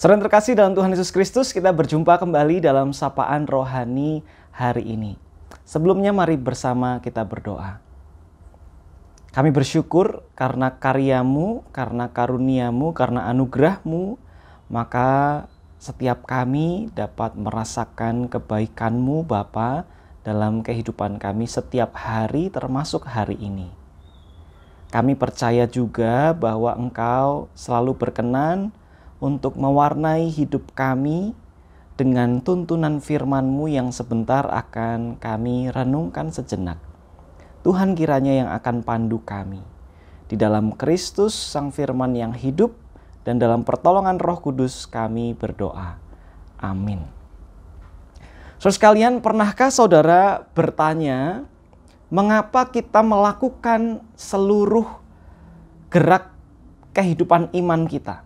Saudara terkasih dalam Tuhan Yesus Kristus, kita berjumpa kembali dalam Sapaan Rohani hari ini. Sebelumnya mari bersama kita berdoa. Kami bersyukur karena karya-Mu, karena karunia-Mu, karena anugerah-Mu, maka setiap kami dapat merasakan kebaikan-Mu Bapa dalam kehidupan kami setiap hari termasuk hari ini. Kami percaya juga bahwa Engkau selalu berkenan untuk mewarnai hidup kami dengan tuntunan firman-Mu yang sebentar akan kami renungkan sejenak. Tuhan kiranya yang akan pandu kami. Di dalam Kristus Sang Firman yang hidup dan dalam pertolongan Roh Kudus kami berdoa. Amin. Saudara sekalian, pernahkah saudara bertanya, mengapa kita melakukan seluruh gerak kehidupan iman kita?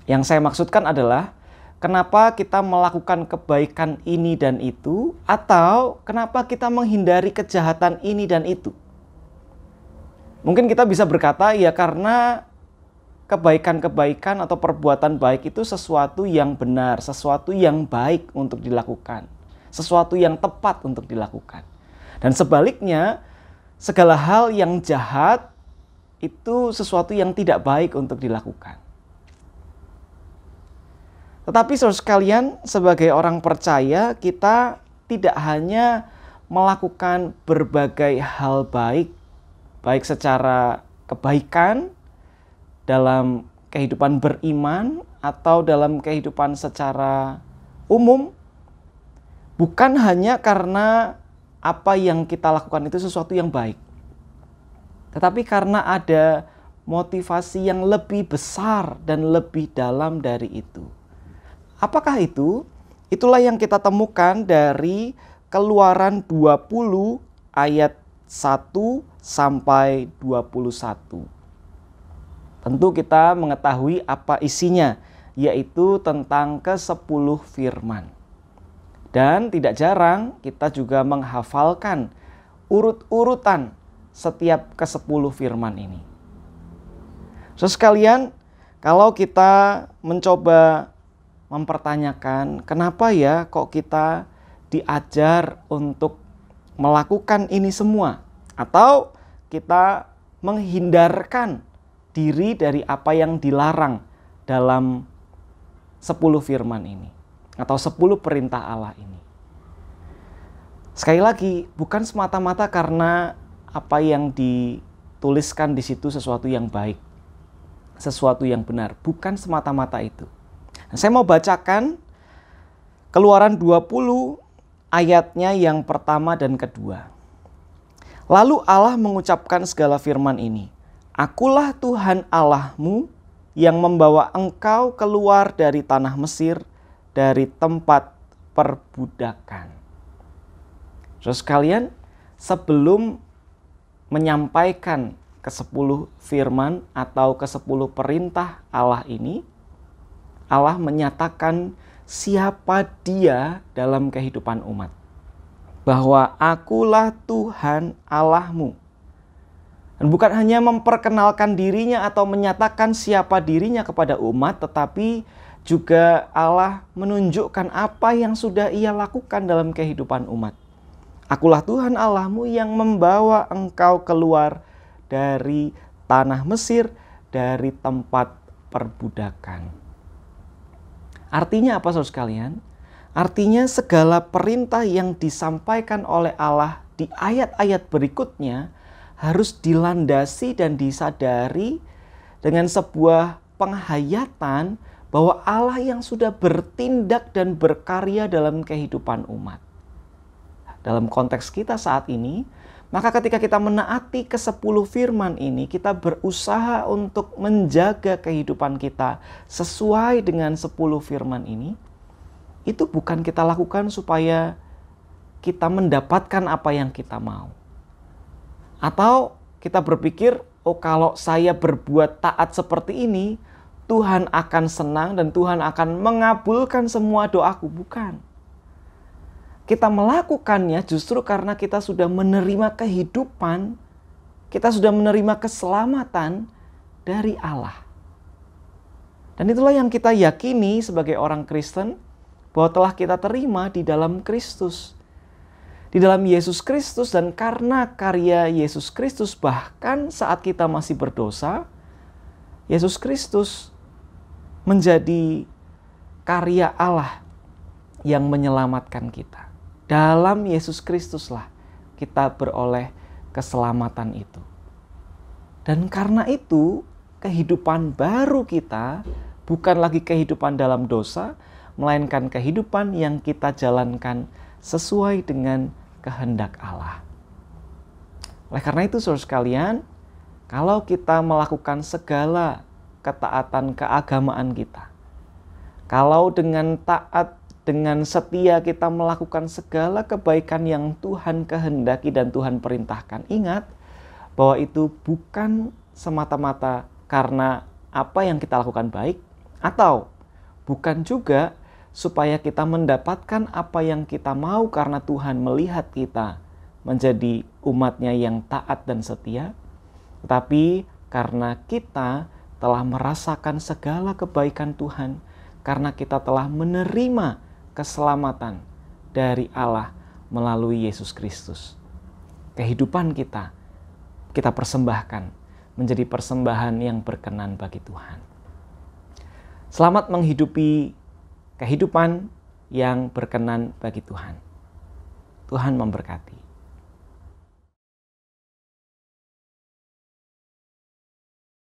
Yang saya maksudkan adalah kenapa kita melakukan kebaikan ini dan itu, atau kenapa kita menghindari kejahatan ini dan itu. Mungkin kita bisa berkata, ya karena kebaikan-kebaikan atau perbuatan baik itu sesuatu yang benar, sesuatu yang baik untuk dilakukan, sesuatu yang tepat untuk dilakukan. Dan sebaliknya, segala hal yang jahat itu sesuatu yang tidak baik untuk dilakukan. Tetapi saudara sekalian, sebagai orang percaya, kita tidak hanya melakukan berbagai hal baik, baik secara kebaikan dalam kehidupan beriman atau dalam kehidupan secara umum, bukan hanya karena apa yang kita lakukan itu sesuatu yang baik, tetapi karena ada motivasi yang lebih besar dan lebih dalam dari itu. Apakah itu? Itulah yang kita temukan dari Keluaran 20 ayat 1 sampai 21. Tentu kita mengetahui apa isinya, yaitu tentang ke-10 firman. Dan tidak jarang kita juga menghafalkan urut-urutan setiap ke-10 firman ini. Saudara sekalian, kalau kita mencoba mempertanyakan kenapa ya kok kita diajar untuk melakukan ini semua, atau kita menghindarkan diri dari apa yang dilarang dalam 10 firman ini atau 10 perintah Allah ini. Sekali lagi, bukan semata-mata karena apa yang dituliskan di situ sesuatu yang baik, sesuatu yang benar, bukan semata-mata itu. Saya mau bacakan Keluaran 20 ayatnya yang pertama dan kedua. Lalu Allah mengucapkan segala firman ini. Akulah Tuhan Allahmu yang membawa engkau keluar dari tanah Mesir, dari tempat perbudakan. Saudara sekalian, sebelum menyampaikan ke-10 firman atau ke-10 perintah Allah ini, Allah menyatakan siapa Dia dalam kehidupan umat. Bahwa akulah Tuhan Allahmu. Dan bukan hanya memperkenalkan dirinya atau menyatakan siapa dirinya kepada umat, tetapi juga Allah menunjukkan apa yang sudah Ia lakukan dalam kehidupan umat. Akulah Tuhan Allahmu yang membawa engkau keluar dari tanah Mesir, dari tempat perbudakan. Artinya apa saudara sekalian? Artinya segala perintah yang disampaikan oleh Allah di ayat-ayat berikutnya harus dilandasi dan disadari dengan sebuah penghayatan bahwa Allah yang sudah bertindak dan berkarya dalam kehidupan umat. Dalam konteks kita saat ini, Maka ketika kita menaati ke-10 firman ini, kita berusaha untuk menjaga kehidupan kita sesuai dengan 10 firman ini. Itu bukan kita lakukan supaya kita mendapatkan apa yang kita mau. Atau kita berpikir, oh kalau saya berbuat taat seperti ini, Tuhan akan senang dan Tuhan akan mengabulkan semua doaku. Bukan. Kita melakukannya justru karena kita sudah menerima kehidupan, kita sudah menerima keselamatan dari Allah. Dan itulah yang kita yakini sebagai orang Kristen, bahwa telah kita terima di dalam Kristus. Di dalam Yesus Kristus, dan karena karya Yesus Kristus, bahkan saat kita masih berdosa, Yesus Kristus menjadi karya Allah yang menyelamatkan kita. Dalam Yesus Kristuslah kita beroleh keselamatan itu. Dan karena itu, kehidupan baru kita bukan lagi kehidupan dalam dosa, melainkan kehidupan yang kita jalankan sesuai dengan kehendak Allah. Oleh karena itu, saudara sekalian, kalau kita melakukan segala ketaatan keagamaan kita, kalau dengan taat, dengan setia kita melakukan segala kebaikan yang Tuhan kehendaki dan Tuhan perintahkan, ingat bahwa itu bukan semata-mata karena apa yang kita lakukan baik, atau bukan juga supaya kita mendapatkan apa yang kita mau karena Tuhan melihat kita menjadi umatnya yang taat dan setia, tetapi karena kita telah merasakan segala kebaikan Tuhan, karena kita telah menerima keselamatan dari Allah melalui Yesus Kristus. Kehidupan kita persembahkan menjadi persembahan yang berkenan bagi Tuhan. Selamat menghidupi kehidupan yang berkenan bagi Tuhan. Tuhan memberkati.